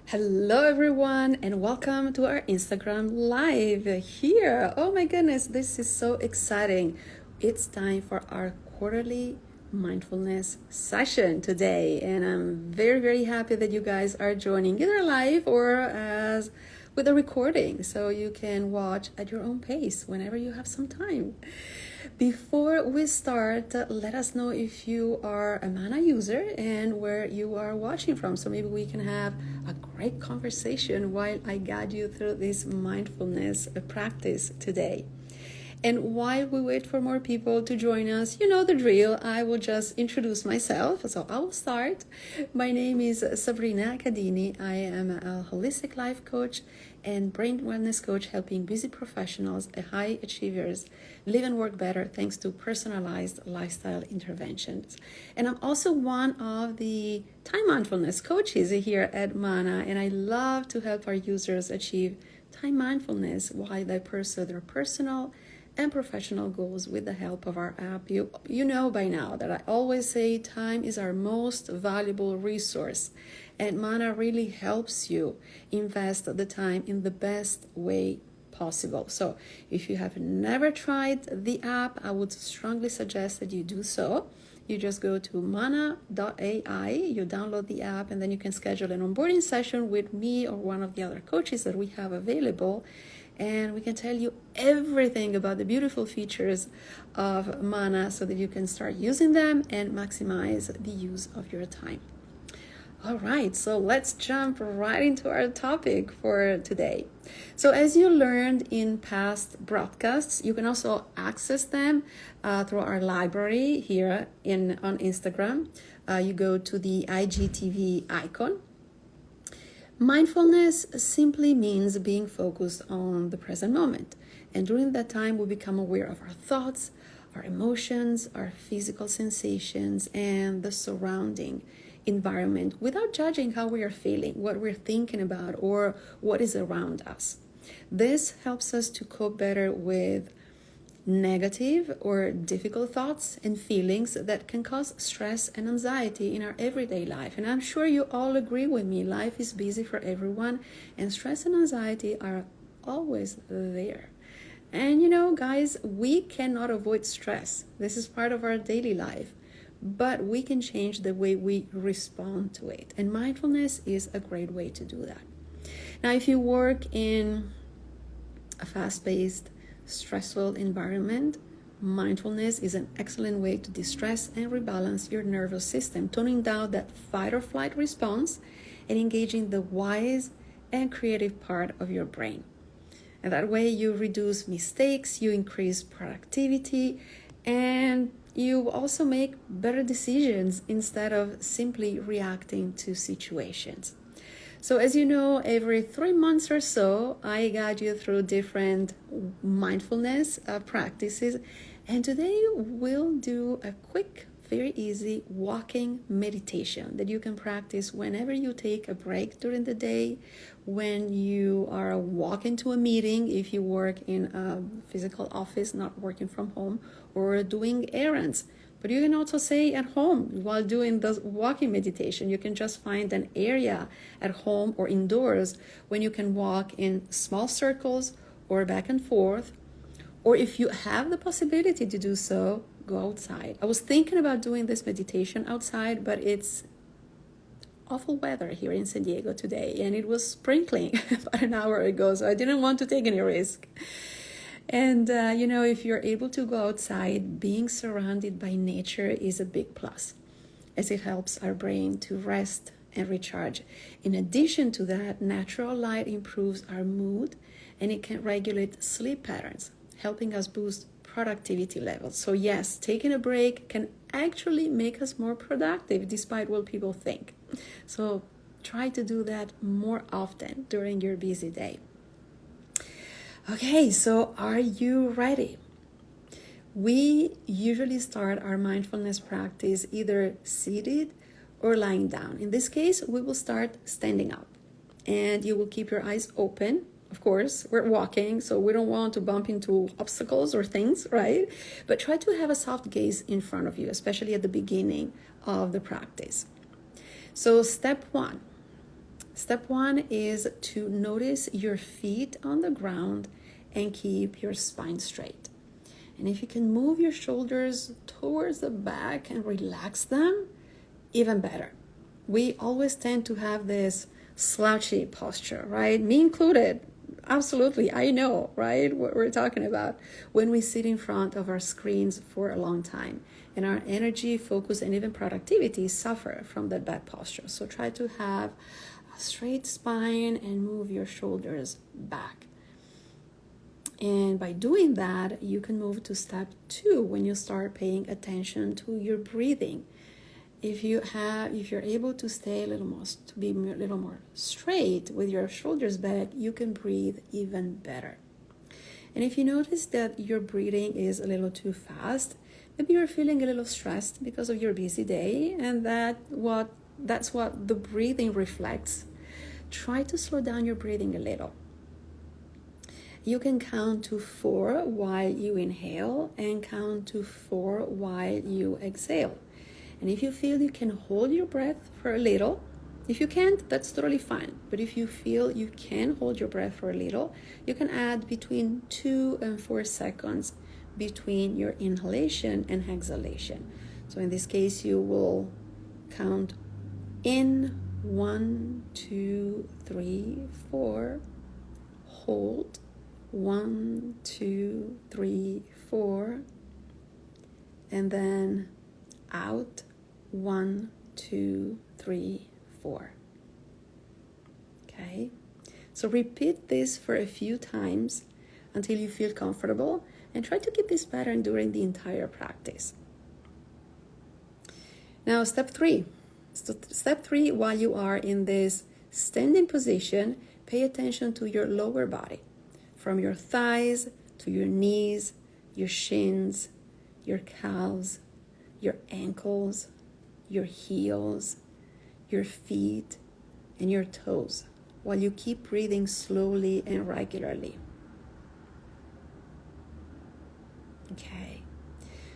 Hello everyone and welcome to our Instagram live here. Oh my goodness, this is so exciting. It's time for our quarterly mindfulness session today and I'm very happy that you guys are joining either live or as with a recording so you can watch at your own pace whenever you have some time. Before we start, let us know if you are a Mana user and where you are watching from. So maybe we can have a great conversation while I guide you through this mindfulness practice today. And while we wait for more people to join us, you know the drill. I will just introduce myself. So I will start. My name is Sabrina Cadini. I am a holistic life coach and brain wellness coach helping busy professionals and high achievers live and work better thanks to personalized lifestyle interventions. And I'm also one of the time mindfulness coaches here at Mana, and I love to help our users achieve time mindfulness while they pursue their personal and professional goals with the help of our app. You know by now that I always say time is our most valuable resource, and Mana really helps you invest the time in the best way possible. So if you have never tried the app, I would strongly suggest that you do so. You just go to mana.ai, you download the app, and then you can schedule an onboarding session with me or one of the other coaches that we have available. And we can tell you everything about the beautiful features of Mana so that you can start using them and maximize the use of your time. All right, so let's jump right into our topic for today. So as you learned in past broadcasts, you can also access them through our library here on Instagram. You go to the IGTV icon. Mindfulness simply means being focused on the present moment. And during that time, we become aware of our thoughts, our emotions, our physical sensations, and the surrounding environment without judging how we are feeling, what we're thinking about, or what is around us. This helps us to cope better with negative or difficult thoughts and feelings that can cause stress and anxiety in our everyday life. And I'm sure you all agree with me, life is busy for everyone and stress and anxiety are always there. And you know, guys, we cannot avoid stress. This is part of our daily life, but we can change the way we respond to it. And mindfulness is a great way to do that. Now, if you work in a fast-paced, stressful environment, mindfulness is an excellent way to distress and rebalance your nervous system, toning down that fight or flight response and engaging the wise and creative part of your brain. And that way you reduce mistakes, you increase productivity, and you also make better decisions instead of simply reacting to situations. So as you know, every 3 months or so, I guide you through different mindfulness practices. And today we'll do a quick, very easy walking meditation that you can practice whenever you take a break during the day, when you are walking to a meeting, if you work in a physical office, not working from home, or doing errands. But you can also say at home while doing the walking meditation. You can just find an area at home or indoors when you can walk in small circles or back and forth. Or if you have the possibility to do so, go outside. I was thinking about doing this meditation outside, but it's awful weather here in San Diego today, and it was sprinkling about an hour ago, so I didn't want to take any risk. And, you know, if you're able to go outside, being surrounded by nature is a big plus, as it helps our brain to rest and recharge. In addition to that, natural light improves our mood, and it can regulate sleep patterns, helping us boost productivity levels. So yes, taking a break can actually make us more productive, despite what people think. So try to do that more often during your busy day. Okay, so are you ready? We usually start our mindfulness practice either seated or lying down. In this case, we will start standing up, and you will keep your eyes open. Of course, we're walking, so we don't want to bump into obstacles or things, right? But try to have a soft gaze in front of you, especially at the beginning of the practice. So step one, Step 1 is to notice your feet on the ground and keep your spine straight. And if you can move your shoulders towards the back and relax them, even better. We always tend to have this slouchy posture, right? Me included. Absolutely, I know, right? What we're talking about when we sit in front of our screens for a long time, and our energy, focus, and even productivity suffer from that bad posture. So try to have a straight spine and move your shoulders back. And by doing that, you can move to step 2 when you start paying attention to your breathing. If you're able to stay to be a little more straight with your shoulders back, you can breathe even better. And if you notice that your breathing is a little too fast, maybe you're feeling a little stressed because of your busy day, and that's what the breathing reflects. Try to slow down your breathing a little. You can count to 4 while you inhale and count to 4 while you exhale. And if you feel you can hold your breath for a little, if you can't, that's totally fine. But if you feel you can hold your breath for a little, you can add between 2 and 4 seconds between your inhalation and exhalation. So in this case, you will count in 1, 2, 3, 4, hold 1, 2, 3, 4, and then out 1, 2, 3, 4. Okay, so repeat this for a few times until you feel comfortable, and try to keep this pattern during the entire practice. Now, step 3. Step 3, while you are in this standing position, pay attention to your lower body, from your thighs to your knees, your shins, your calves, your ankles, your heels, your feet, and your toes, while you keep breathing slowly and regularly. Okay,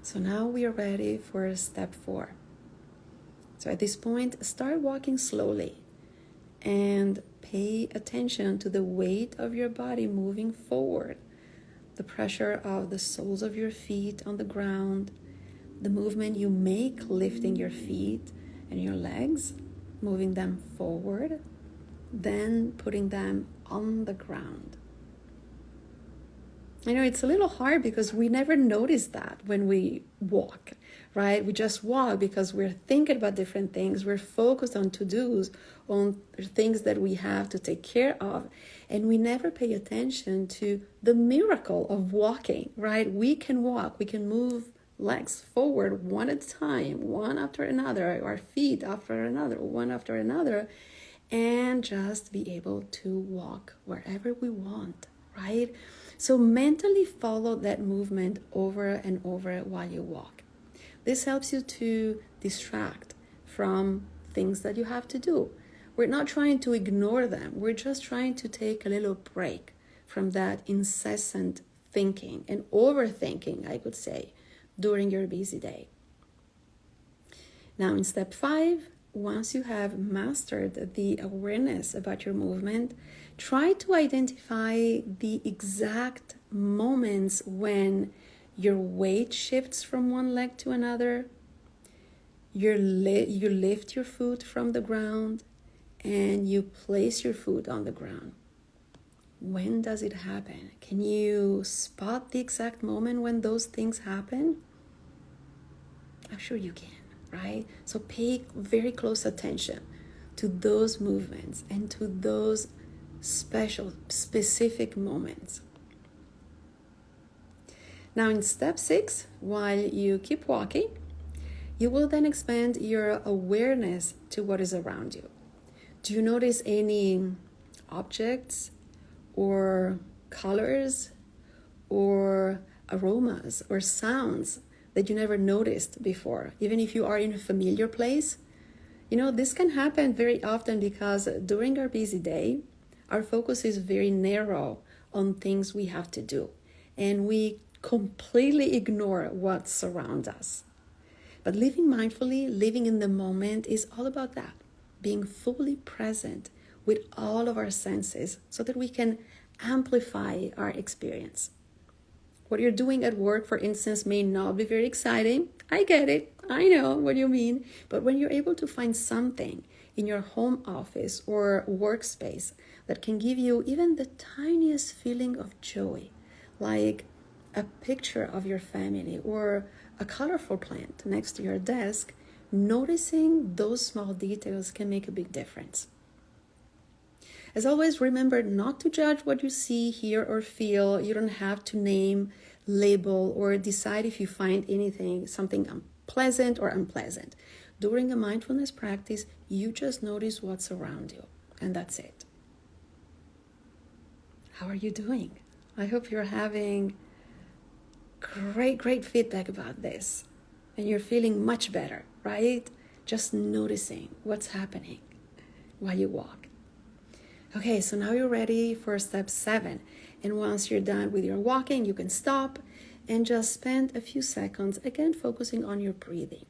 so now we are ready for step 4. So at this point, start walking slowly and pay attention to the weight of your body moving forward, the pressure of the soles of your feet on the ground, the movement you make lifting your feet and your legs, moving them forward, then putting them on the ground. I know it's a little hard because we never notice that when we walk, right? We just walk because we're thinking about different things. We're focused on to-dos, on things that we have to take care of. And we never pay attention to the miracle of walking, right? We can walk, we can move legs forward one at a time, one after another, our feet after another, one after another, and just be able to walk wherever we want, right? So mentally follow that movement over and over while you walk. This helps you to distract from things that you have to do. We're not trying to ignore them. We're just trying to take a little break from that incessant thinking and overthinking, I could say, during your busy day. Now in step 5, once you have mastered the awareness about your movement, try to identify the exact moments when your weight shifts from one leg to another, you lift your foot from the ground, and you place your foot on the ground. When does it happen? Can you spot the exact moment when those things happen? I'm sure you can, right? So pay very close attention to those movements and to those special, specific moments. Now in step 6, while you keep walking, you will then expand your awareness to what is around you. Do you notice any objects or colors or aromas or sounds that you never noticed before, even if you are in a familiar place? You know, this can happen very often because during our busy day, our focus is very narrow on things we have to do, and we completely ignore what surrounds us. But living mindfully, living in the moment is all about that, being fully present with all of our senses so that we can amplify our experience. What you're doing at work, for instance, may not be very exciting. I get it. I know what you mean. But when you're able to find something in your home office or workspace that can give you even the tiniest feeling of joy, like a picture of your family or a colorful plant next to your desk, noticing those small details can make a big difference. As always, remember not to judge what you see, hear, or feel. You don't have to name, label, or decide if you find something pleasant or unpleasant. During a mindfulness practice, you just notice what's around you, and that's it. How are you doing? I hope you're having great feedback about this, and you're feeling much better, right? Just noticing what's happening while you walk. Okay, so now you're ready for step 7. And once you're done with your walking, you can stop and just spend a few seconds, again, focusing on your breathing.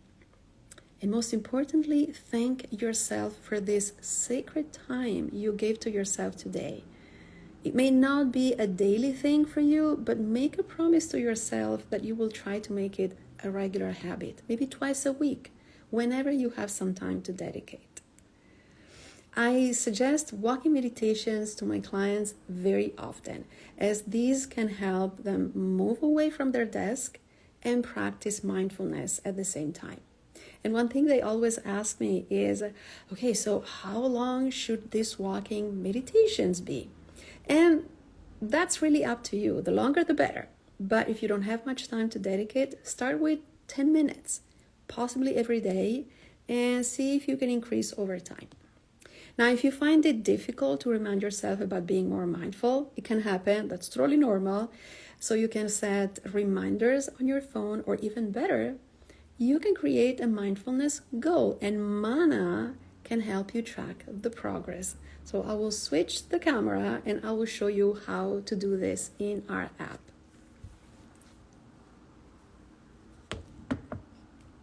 And most importantly, thank yourself for this sacred time you gave to yourself today. It may not be a daily thing for you, but make a promise to yourself that you will try to make it a regular habit, maybe twice a week, whenever you have some time to dedicate. I suggest walking meditations to my clients very often, as these can help them move away from their desk and practice mindfulness at the same time. And one thing they always ask me is, okay, so how long should these walking meditations be? And that's really up to you. The longer, the better. But if you don't have much time to dedicate, start with 10 minutes, possibly every day, and see if you can increase over time. Now, if you find it difficult to remind yourself about being more mindful, it can happen. That's totally normal. So you can set reminders on your phone, or even better, you can create a mindfulness goal, and Mana can help you track the progress. So I will switch the camera and I will show you how to do this in our app.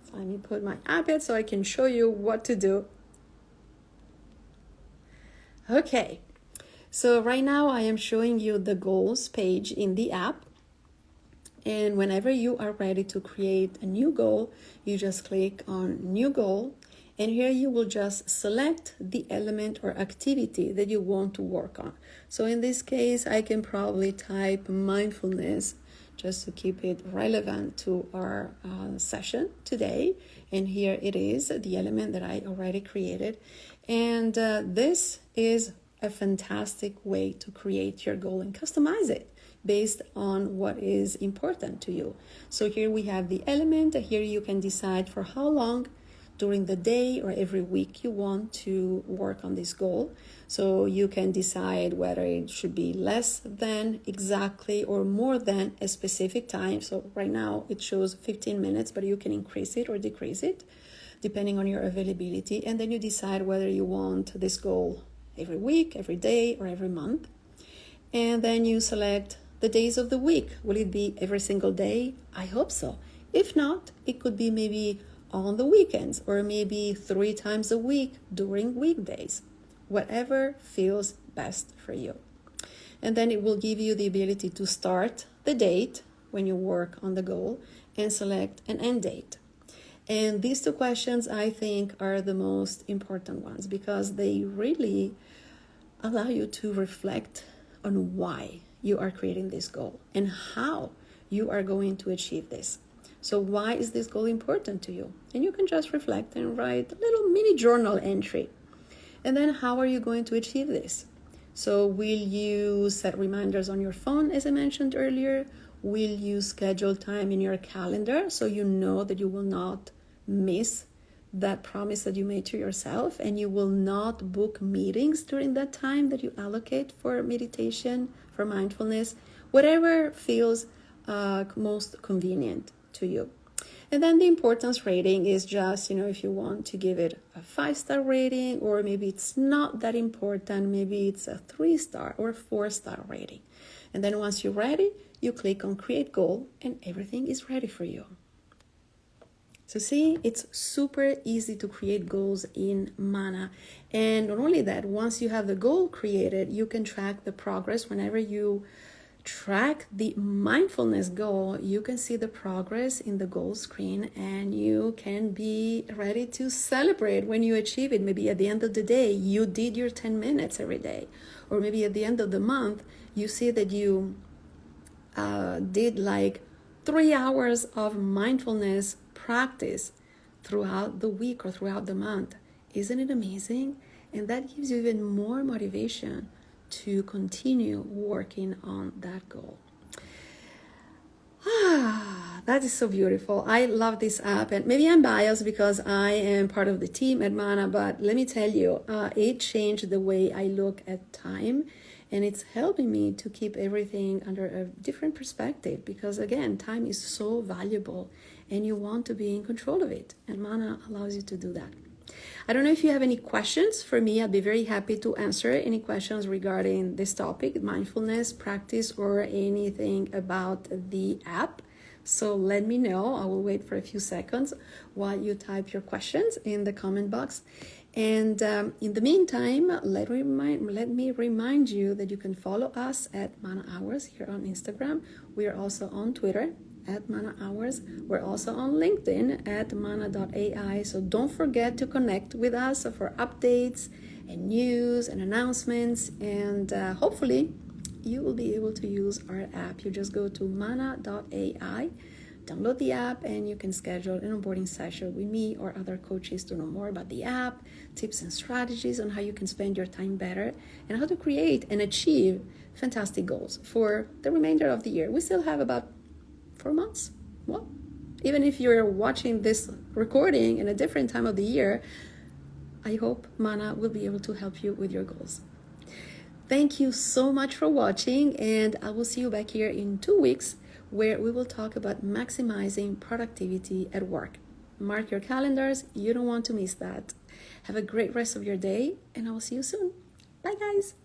So let me put my iPad so I can show you what to do. Okay, so right now I am showing you the goals page in the app. And whenever you are ready to create a new goal, you just click on New Goal. And here you will just select the element or activity that you want to work on. So in this case, I can probably type mindfulness just to keep it relevant to our session today. And here it is, the element that I already created. And this is a fantastic way to create your goal and customize it based on what is important to you. So here we have the element. Here you can decide for how long during the day or every week you want to work on this goal. So you can decide whether it should be less than exactly or more than a specific time. So right now it shows 15 minutes, but you can increase it or decrease it depending on your availability. And then you decide whether you want this goal every week, every day, or every month. And then you select the days of the week. Will it be every single day? I hope so. If not, it could be maybe on the weekends, or maybe 3 times a week during weekdays. Whatever feels best for you. And then it will give you the ability to start the date when you work on the goal and select an end date. And these 2 questions, I think, are the most important ones because they really allow you to reflect on why you are creating this goal and how you are going to achieve this. So why is this goal important to you? And you can just reflect and write a little mini journal entry. And then how are you going to achieve this? So will you set reminders on your phone, as I mentioned earlier? Will you schedule time in your calendar so you know that you will not miss that promise that you made to yourself, and you will not book meetings during that time that you allocate for meditation, for mindfulness, whatever feels most convenient to you. And then the importance rating is just, if you want to give it a 5-star rating, or maybe it's not that important, maybe it's a 3-star or 4-star rating. And then once you're ready, you click on Create Goal and everything is ready for you. So see, it's super easy to create goals in Mana. And not only that, once you have the goal created, you can track the progress. Whenever you track the mindfulness goal, you can see the progress in the goal screen, and you can be ready to celebrate when you achieve it. Maybe at the end of the day, you did your 10 minutes every day. Or maybe at the end of the month, you see that you did like 3 hours of mindfulness practice throughout the week or throughout the month. Isn't it amazing? And that gives you even more motivation to continue working on that goal. That is so beautiful. I love this app, and maybe I'm biased because I am part of the team at Mana, but let me tell you, it changed the way I look at time, and it's helping me to keep everything under a different perspective, because again, time is so valuable and you want to be in control of it, and Mana allows you to do that. I don't know if you have any questions for me. I'd be very happy to answer any questions regarding this topic, mindfulness practice, or anything about the app. So let me know. I will wait for a few seconds while you type your questions in the comment box. And in the meantime, let me remind you that you can follow us at Mana Hours here on Instagram. We are also on Twitter at Mana Hours. We're also on LinkedIn at mana.ai. So don't forget to connect with us for updates and news and announcements. And hopefully you will be able to use our app. You just go to mana.ai, download the app, and you can schedule an onboarding session with me or other coaches to know more about the app, tips and strategies on how you can spend your time better, and how to create and achieve fantastic goals for the remainder of the year. We still have about 4 months. Well, even if you're watching this recording in a different time of the year, I hope Mana will be able to help you with your goals. Thank you so much for watching, and I will see you back here in 2 weeks, where we will talk about maximizing productivity at work. Mark your calendars. You don't want to miss that. Have a great rest of your day, and I will see you soon. Bye, guys.